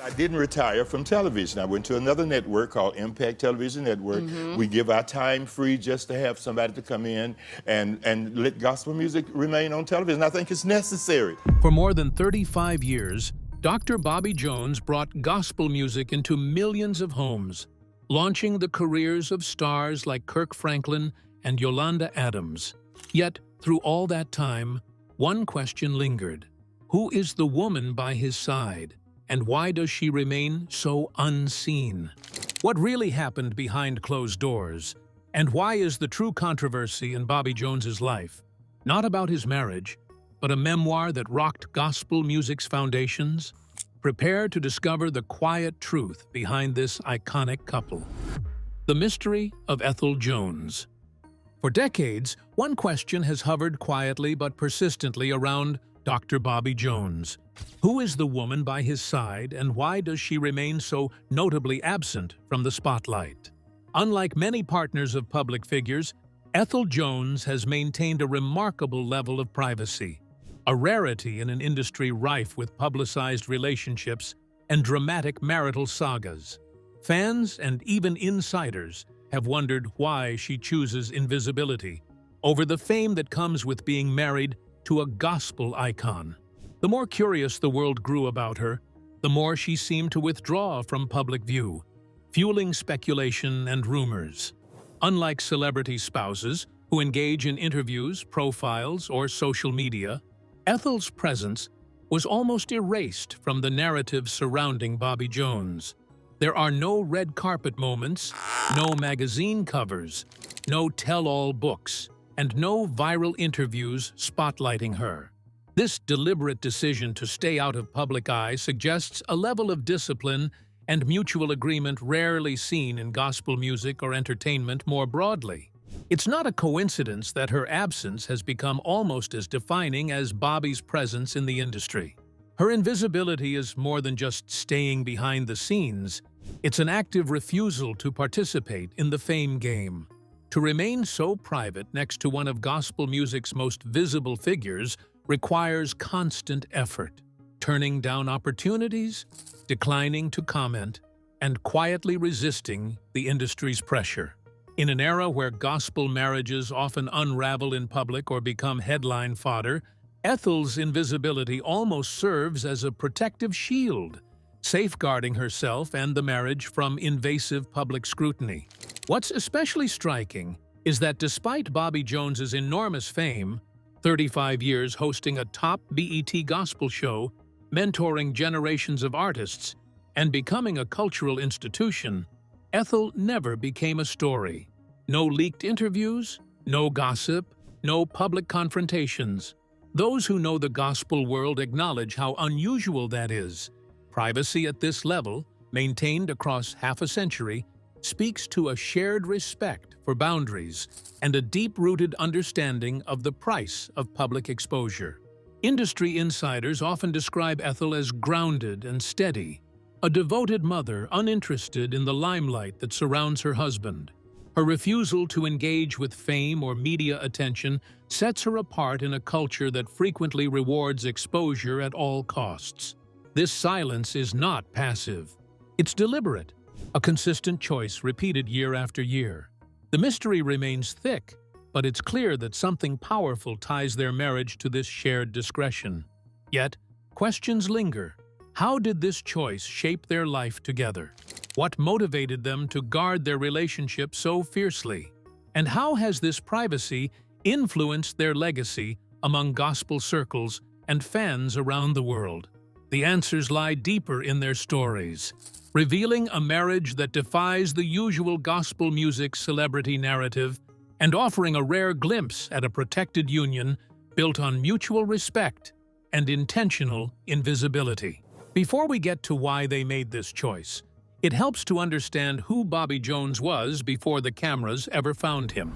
I didn't retire from television. I went to another network called Impact Television Network. We give our time free just to have somebody to come in and let gospel music remain on television. I think it's necessary. For more than 35 years, Dr. Bobby Jones brought gospel music into millions of homes, launching the careers of stars like Kirk Franklin and Yolanda Adams. Yet, through all that time, one question lingered. Who is the woman by his side? And why does she remain so unseen? What really happened behind closed doors? And why is the true controversy in Bobby Jones's life not about his marriage, but a memoir that rocked gospel music's foundations? Prepare to discover the quiet truth behind this iconic couple. The mystery of Ethel Jones. For decades, one question has hovered quietly but persistently around Dr. Bobby Jones. Who is the woman by his side, and why does she remain so notably absent from the spotlight? Unlike many partners of public figures, Ethel Jones has maintained a remarkable level of privacy, a rarity in an industry rife with publicized relationships and dramatic marital sagas. Fans and even insiders have wondered why she chooses invisibility over the fame that comes with being married to a gospel icon. The more curious the world grew about her, the more she seemed to withdraw from public view, fueling speculation and rumors. Unlike celebrity spouses who engage in interviews, profiles, or social media, Ethel's presence was almost erased from the narrative surrounding Bobby Jones. There are no red carpet moments, no magazine covers, no tell-all books, and no viral interviews spotlighting her. This deliberate decision to stay out of public eye suggests a level of discipline and mutual agreement rarely seen in gospel music or entertainment more broadly. It's not a coincidence that her absence has become almost as defining as Bobby's presence in the industry. Her invisibility is more than just staying behind the scenes. It's an active refusal to participate in the fame game. To remain so private next to one of gospel music's most visible figures requires constant effort, turning down opportunities, declining to comment, and quietly resisting the industry's pressure. In an era where gospel marriages often unravel in public or become headline fodder, Ethel's invisibility almost serves as a protective shield, safeguarding herself and the marriage from invasive public scrutiny. What's especially striking is that despite Bobby Jones's enormous fame, 35 years hosting a top BET gospel show, mentoring generations of artists, and becoming a cultural institution, Ethel never became a story. No leaked interviews, no gossip, no public confrontations. Those who know the gospel world acknowledge how unusual that is. Privacy at this level, maintained across half a century, speaks to a shared respect for boundaries and a deep-rooted understanding of the price of public exposure. Industry insiders often describe Ethel as grounded and steady, a devoted mother uninterested in the limelight that surrounds her husband. Her refusal to engage with fame or media attention sets her apart in a culture that frequently rewards exposure at all costs. This silence is not passive. It's deliberate, a consistent choice repeated year after year. The mystery remains thick, but it's clear that something powerful ties their marriage to this shared discretion. Yet, questions linger. How did this choice shape their life together? What motivated them to guard their relationship so fiercely? And how has this privacy influenced their legacy among gospel circles and fans around the world? The answers lie deeper in their stories, revealing a marriage that defies the usual gospel music celebrity narrative and offering a rare glimpse at a protected union built on mutual respect and intentional invisibility. Before we get to why they made this choice, it helps to understand who Bobby Jones was before the cameras ever found him.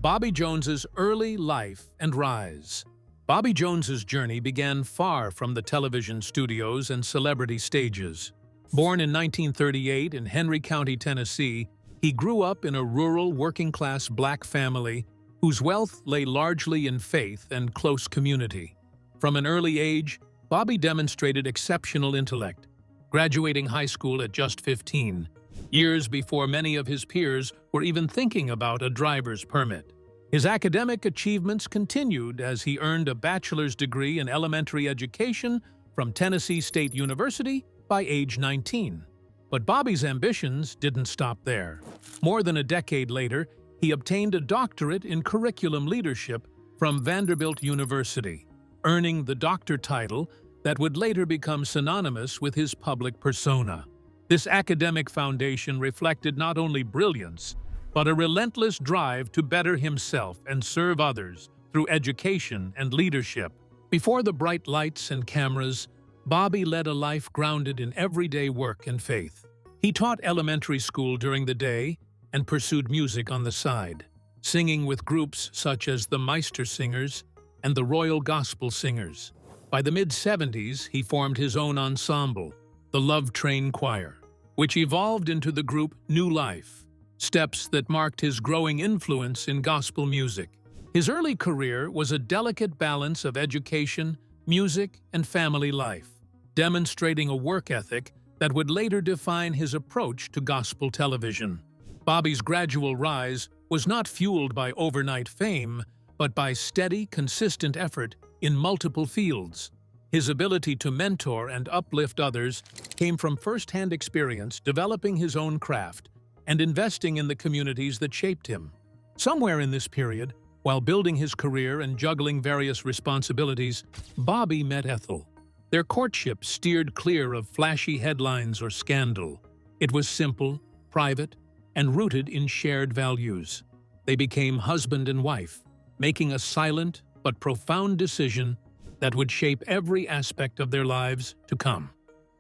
Bobby Jones's early life and rise. Bobby Jones's journey began far from the television studios and celebrity stages. Born in 1938 in Henry County, Tennessee, he grew up in a rural, working-class black family whose wealth lay largely in faith and close community. From an early age, Bobby demonstrated exceptional intellect, graduating high school at just 15, years before many of his peers were even thinking about a driver's permit. His academic achievements continued as he earned a bachelor's degree in elementary education from Tennessee State University by age 19. But Bobby's ambitions didn't stop there. More than a decade later, he obtained a doctorate in curriculum leadership from Vanderbilt University, earning the doctor title that would later become synonymous with his public persona. This academic foundation reflected not only brilliance, but a relentless drive to better himself and serve others through education and leadership. Before the bright lights and cameras, Bobby led a life grounded in everyday work and faith. He taught elementary school during the day and pursued music on the side, singing with groups such as the Meister Singers and the Royal Gospel Singers. By the mid-70s, he formed his own ensemble, the Love Train Choir, which evolved into the group New Life, steps that marked his growing influence in gospel music. His early career was a delicate balance of education, music, and family life, demonstrating a work ethic that would later define his approach to gospel television. Bobby's gradual rise was not fueled by overnight fame, but by steady, consistent effort in multiple fields. His ability to mentor and uplift others came from first-hand experience developing his own craft and investing in the communities that shaped him. Somewhere in this period, while building his career and juggling various responsibilities, Bobby met Ethel. Their courtship steered clear of flashy headlines or scandal. It was simple, private, and rooted in shared values. They became husband and wife, making a silent but profound decision that would shape every aspect of their lives to come.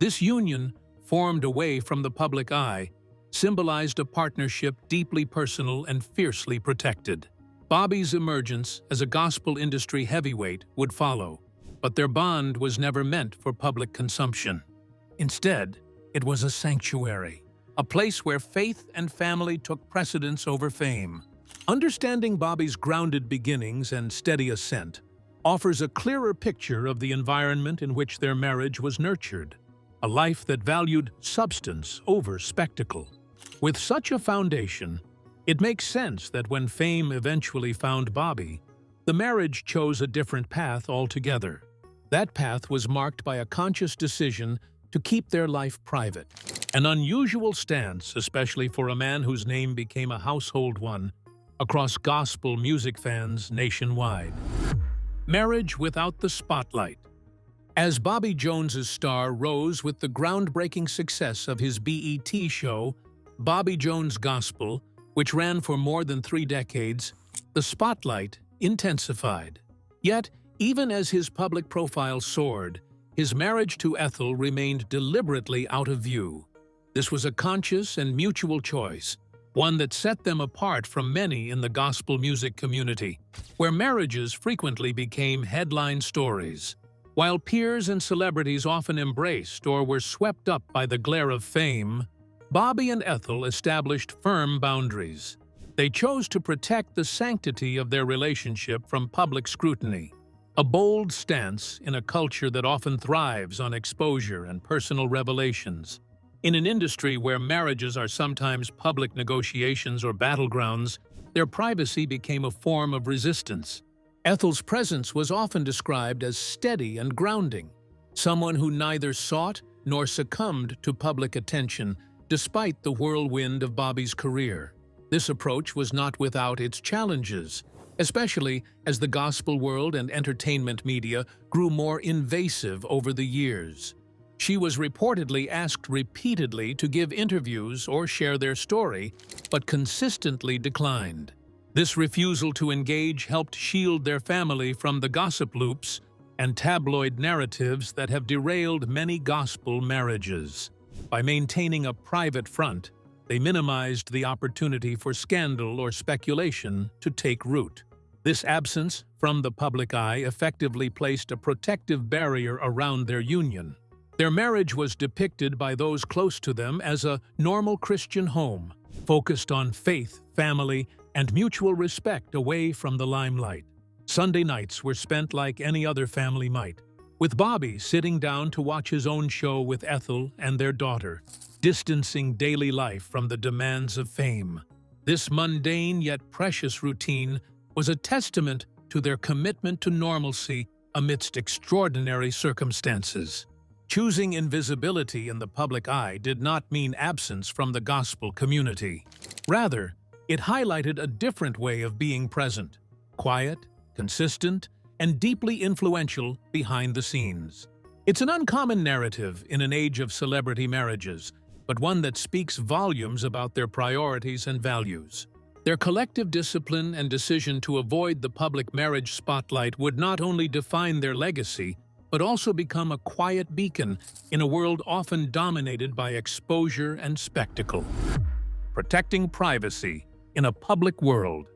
This union, formed away from the public eye, symbolized a partnership deeply personal and fiercely protected. Bobby's emergence as a gospel industry heavyweight would follow, but their bond was never meant for public consumption. Instead, it was a sanctuary, a place where faith and family took precedence over fame. Understanding Bobby's grounded beginnings and steady ascent offers a clearer picture of the environment in which their marriage was nurtured, a life that valued substance over spectacle. With such a foundation, it makes sense that when fame eventually found Bobby, the marriage chose a different path altogether. That path was marked by a conscious decision to keep their life private, an unusual stance, especially for a man whose name became a household one across gospel music fans nationwide. Marriage without the spotlight. As Bobby Jones's star rose with the groundbreaking success of his BET show, Bobby Jones Gospel, which ran for more than 3 decades, the spotlight intensified. Yet, even as his public profile soared, his marriage to Ethel remained deliberately out of view. This was a conscious and mutual choice, one that set them apart from many in the gospel music community, where marriages frequently became headline stories. While peers and celebrities often embraced or were swept up by the glare of fame, Bobby and Ethel established firm boundaries. They chose to protect the sanctity of their relationship from public scrutiny, a bold stance in a culture that often thrives on exposure and personal revelations. In an industry where marriages are sometimes public negotiations or battlegrounds, their privacy became a form of resistance. Ethel's presence was often described as steady and grounding, someone who neither sought nor succumbed to public attention despite the whirlwind of Bobby's career. This approach was not without its challenges, especially as the gospel world and entertainment media grew more invasive over the years. She was reportedly asked repeatedly to give interviews or share their story, but consistently declined. This refusal to engage helped shield their family from the gossip loops and tabloid narratives that have derailed many gospel marriages. By maintaining a private front, they minimized the opportunity for scandal or speculation to take root. This absence from the public eye effectively placed a protective barrier around their union. Their marriage was depicted by those close to them as a normal Christian home, focused on faith, family, and mutual respect away from the limelight. Sunday nights were spent like any other family might, with Bobby sitting down to watch his own show with Ethel and their daughter, distancing daily life from the demands of fame. This mundane yet precious routine was a testament to their commitment to normalcy amidst extraordinary circumstances. Choosing invisibility in the public eye did not mean absence from the gospel community. Rather, it highlighted a different way of being present, quiet, consistent, and deeply influential behind the scenes. It's an uncommon narrative in an age of celebrity marriages, but one that speaks volumes about their priorities and values. Their collective discipline and decision to avoid the public marriage spotlight would not only define their legacy, but also become a quiet beacon in a world often dominated by exposure and spectacle. Protecting privacy in a public world.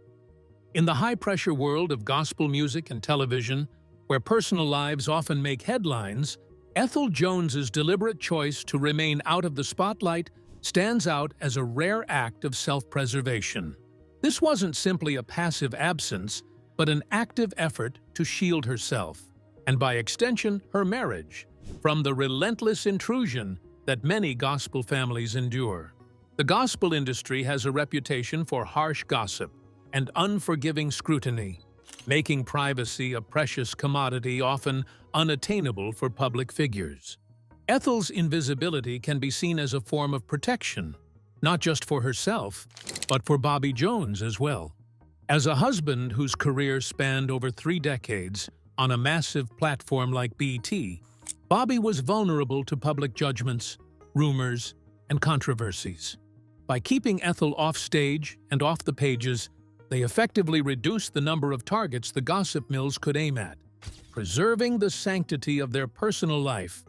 In the high-pressure world of gospel music and television, where personal lives often make headlines, Ethel Jones's deliberate choice to remain out of the spotlight stands out as a rare act of self-preservation. This wasn't simply a passive absence, but an active effort to shield herself, and by extension, her marriage, from the relentless intrusion that many gospel families endure. The gospel industry has a reputation for harsh gossip and unforgiving scrutiny, making privacy a precious commodity often unattainable for public figures. Ethel's invisibility can be seen as a form of protection, not just for herself, but for Bobby Jones as well. As a husband whose career spanned over 3 decades on a massive platform like BT, Bobby was vulnerable to public judgments, rumors, and controversies. By keeping Ethel off stage and off the pages, they effectively reduced the number of targets the gossip mills could aim at, preserving the sanctity of their personal life,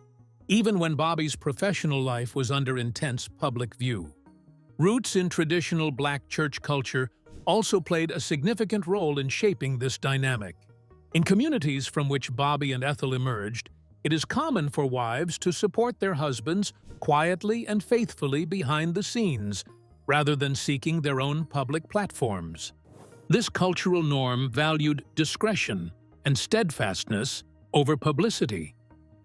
even when Bobby's professional life was under intense public view. Roots in traditional Black church culture also played a significant role in shaping this dynamic. In communities from which Bobby and Ethel emerged, it is common for wives to support their husbands quietly and faithfully behind the scenes, rather than seeking their own public platforms. This cultural norm valued discretion and steadfastness over publicity,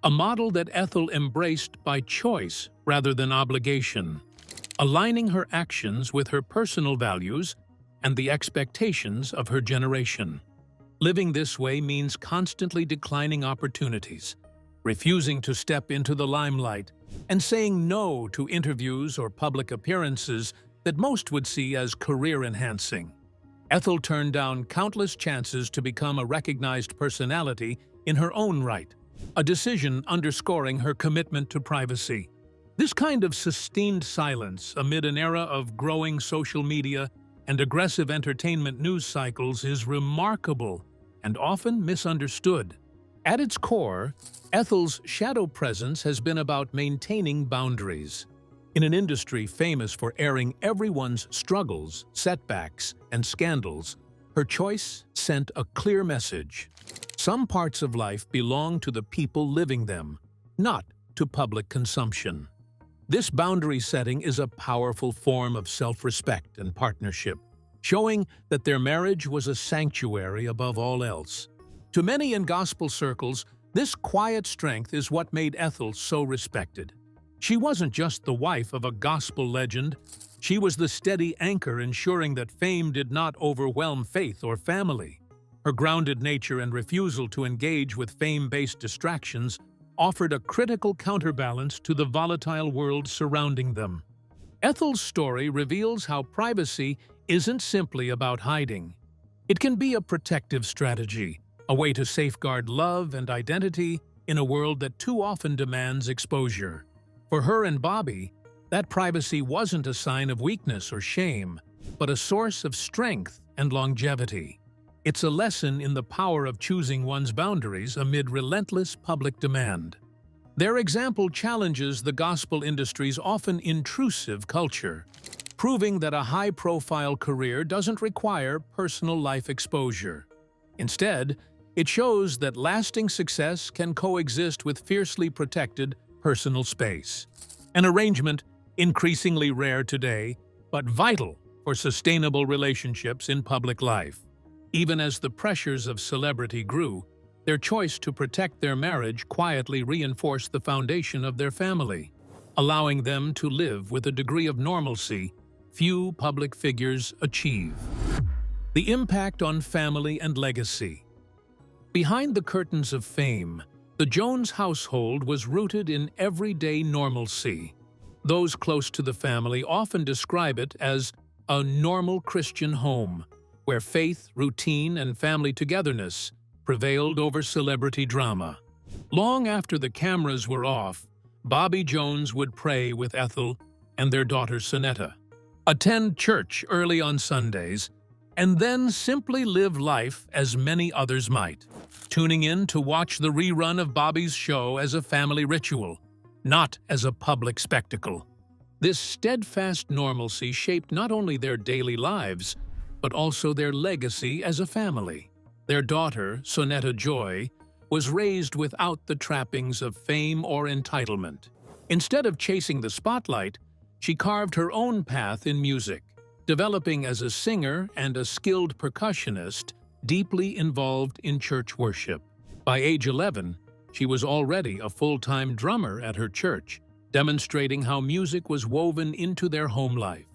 a model that Ethel embraced by choice rather than obligation, aligning her actions with her personal values and the expectations of her generation. Living this way means constantly declining opportunities, refusing to step into the limelight, and saying no to interviews or public appearances that most would see as career-enhancing. Ethel turned down countless chances to become a recognized personality in her own right, a decision underscoring her commitment to privacy. This kind of sustained silence amid an era of growing social media and aggressive entertainment news cycles is remarkable and often misunderstood. At its core, Ethel's shadow presence has been about maintaining boundaries. In an industry famous for airing everyone's struggles, setbacks, and scandals, her choice sent a clear message. Some parts of life belong to the people living them, not to public consumption. This boundary setting is a powerful form of self-respect and partnership, showing that their marriage was a sanctuary above all else. To many in gospel circles, this quiet strength is what made Ethel so respected. She wasn't just the wife of a gospel legend, she was the steady anchor ensuring that fame did not overwhelm faith or family. Her grounded nature and refusal to engage with fame-based distractions offered a critical counterbalance to the volatile world surrounding them. Ethel's story reveals how privacy isn't simply about hiding. It can be a protective strategy, a way to safeguard love and identity in a world that too often demands exposure. For her and Bobby, that privacy wasn't a sign of weakness or shame, but a source of strength and longevity. It's a lesson in the power of choosing one's boundaries amid relentless public demand. Their example challenges the gospel industry's often intrusive culture, proving that a high-profile career doesn't require personal life exposure. Instead, it shows that lasting success can coexist with fiercely protected personal space, an arrangement increasingly rare today, but vital for sustainable relationships in public life. Even as the pressures of celebrity grew, Their choice to protect their marriage quietly reinforced the foundation of their family, allowing them to live with a degree of normalcy few public figures achieve. The impact on family and legacy. Behind the curtains of fame, the Jones household was rooted in everyday normalcy. Those close to the family often describe it as a normal Christian home, where faith, routine, and family togetherness prevailed over celebrity drama. Long after the cameras were off, Bobby Jones would pray with Ethel and their daughter Sonetta, attend church early on Sundays, and then simply live life as many others might, tuning in to watch the rerun of Bobby's show as a family ritual, not as a public spectacle. This steadfast normalcy shaped not only their daily lives, but also their legacy as a family. Their daughter, Sonetta Joy, was raised without the trappings of fame or entitlement. Instead of chasing the spotlight, she carved her own path in music, developing as a singer and a skilled percussionist deeply involved in church worship. By age 11, she was already a full-time drummer at her church, demonstrating how music was woven into their home life,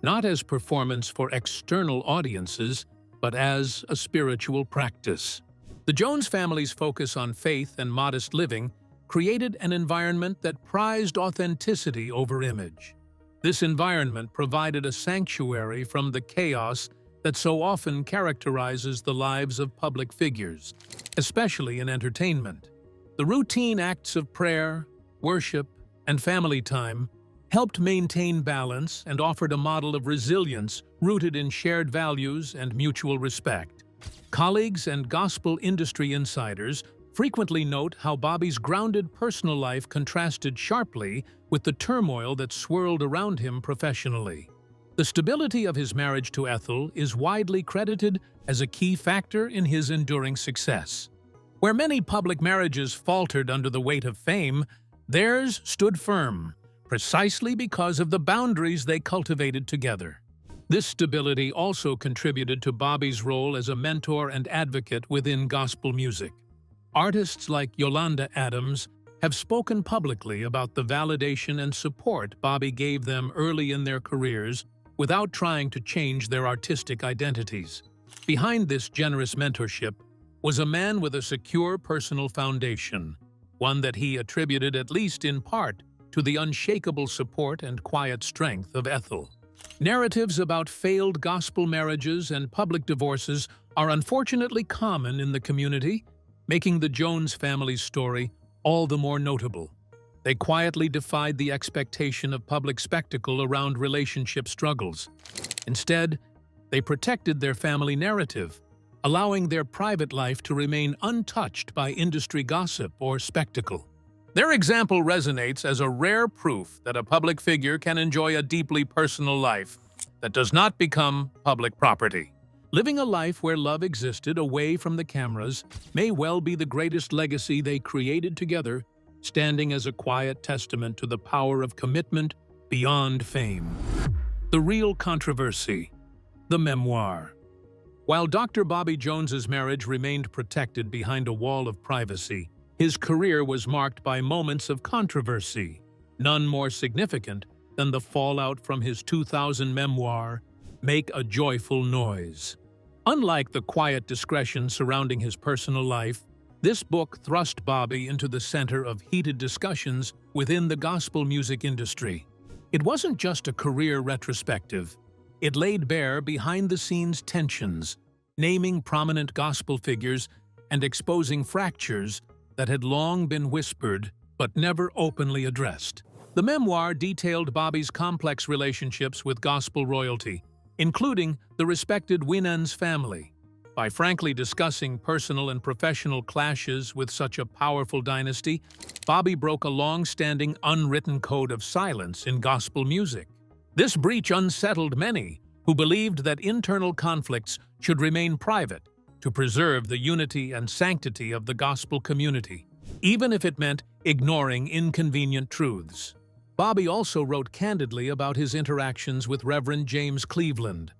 not as performance for external audiences, but as a spiritual practice. The Jones family's focus on faith and modest living created an environment that prized authenticity over image. This environment provided a sanctuary from the chaos that so often characterizes the lives of public figures, especially in entertainment. The routine acts of prayer, worship, and family time helped maintain balance and offered a model of resilience rooted in shared values and mutual respect. Colleagues and gospel industry insiders frequently note how Bobby's grounded personal life contrasted sharply with the turmoil that swirled around him professionally. The stability of his marriage to Ethel is widely credited as a key factor in his enduring success. Where many public marriages faltered under the weight of fame, theirs stood firm, precisely because of the boundaries they cultivated together. This stability also contributed to Bobby's role as a mentor and advocate within gospel music. Artists like Yolanda Adams have spoken publicly about the validation and support Bobby gave them early in their careers without trying to change their artistic identities. Behind this generous mentorship was a man with a secure personal foundation, one that he attributed at least in part to the unshakable support and quiet strength of Ethel. Narratives about failed gospel marriages and public divorces are unfortunately common in the community, making the Jones family's story all the more notable. They quietly defied the expectation of public spectacle around relationship struggles. Instead, they protected their family narrative, allowing their private life to remain untouched by industry gossip or spectacle. Their example resonates as a rare proof that a public figure can enjoy a deeply personal life that does not become public property. Living a life where love existed away from the cameras may well be the greatest legacy they created together, standing as a quiet testament to the power of commitment beyond fame. The real controversy, the memoir. While Dr. Bobby Jones's marriage remained protected behind a wall of privacy, his career was marked by moments of controversy, none more significant than the fallout from his 2000 memoir, Make a Joyful Noise. Unlike the quiet discretion surrounding his personal life, this book thrust Bobby into the center of heated discussions within the gospel music industry. It wasn't just a career retrospective. It laid bare behind-the-scenes tensions, naming prominent gospel figures and exposing fractures that had long been whispered but never openly addressed. The memoir detailed Bobby's complex relationships with gospel royalty, including the respected Winans family. By frankly discussing personal and professional clashes with such a powerful dynasty, Bobby broke a long-standing unwritten code of silence in gospel music. This breach unsettled many who believed that internal conflicts should remain private to preserve the unity and sanctity of the gospel community, even if it meant ignoring inconvenient truths. Bobby also wrote candidly about his interactions with Reverend James Cleveland,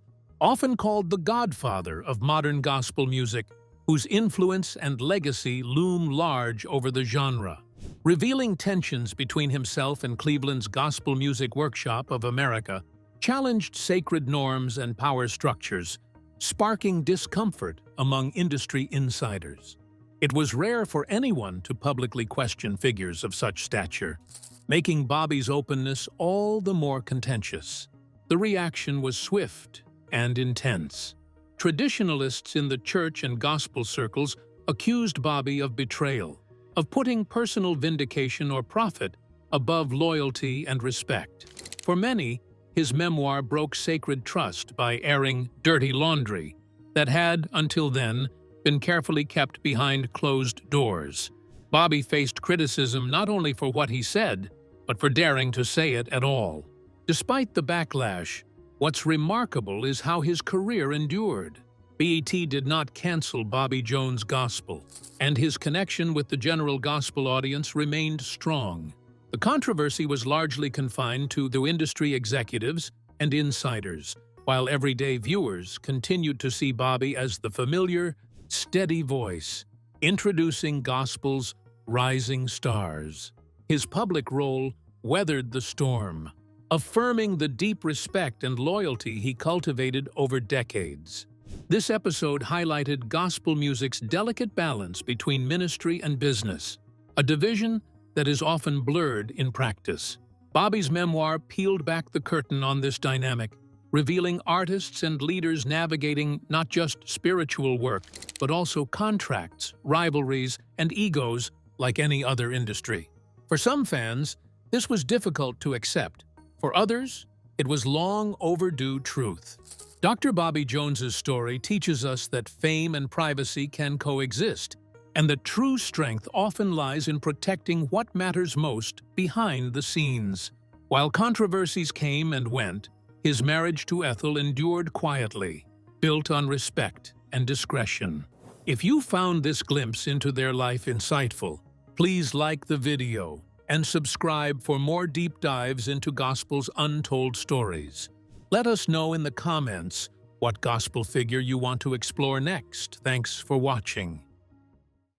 often called the godfather of modern gospel music, whose influence and legacy loom large over the genre. Revealing tensions between himself and Cleveland's Gospel Music Workshop of America challenged sacred norms and power structures, sparking discomfort among industry insiders. It was rare for anyone to publicly question figures of such stature, making Bobby's openness all the more contentious. The reaction was swift and intense. Traditionalists in the church and gospel circles accused Bobby of betrayal, of putting personal vindication or profit above loyalty and respect. For many, his memoir broke sacred trust by airing dirty laundry that had, until then, been carefully kept behind closed doors. Bobby faced criticism not only for what he said, but for daring to say it at all. Despite the backlash, what's remarkable is how his career endured. BET did not cancel Bobby Jones' gospel, and his connection with the general gospel audience remained strong. The controversy was largely confined to the industry executives and insiders, while everyday viewers continued to see Bobby as the familiar, steady voice, introducing gospel's rising stars. His public role weathered the storm, affirming the deep respect and loyalty he cultivated over decades. This episode highlighted gospel music's delicate balance between ministry and business, a division that is often blurred in practice. Bobby's memoir peeled back the curtain on this dynamic, revealing artists and leaders navigating not just spiritual work, but also contracts, rivalries, and egos like any other industry. For some fans, this was difficult to accept. For others, it was long overdue truth. Dr. Bobby Jones's story teaches us that fame and privacy can coexist, and that true strength often lies in protecting what matters most behind the scenes. While controversies came and went, his marriage to Ethel endured quietly, built on respect and discretion. If you found this glimpse into their life insightful, please like the video and subscribe for more deep dives into gospel's untold stories. Let us know in the comments what gospel figure you want to explore next. Thanks for watching.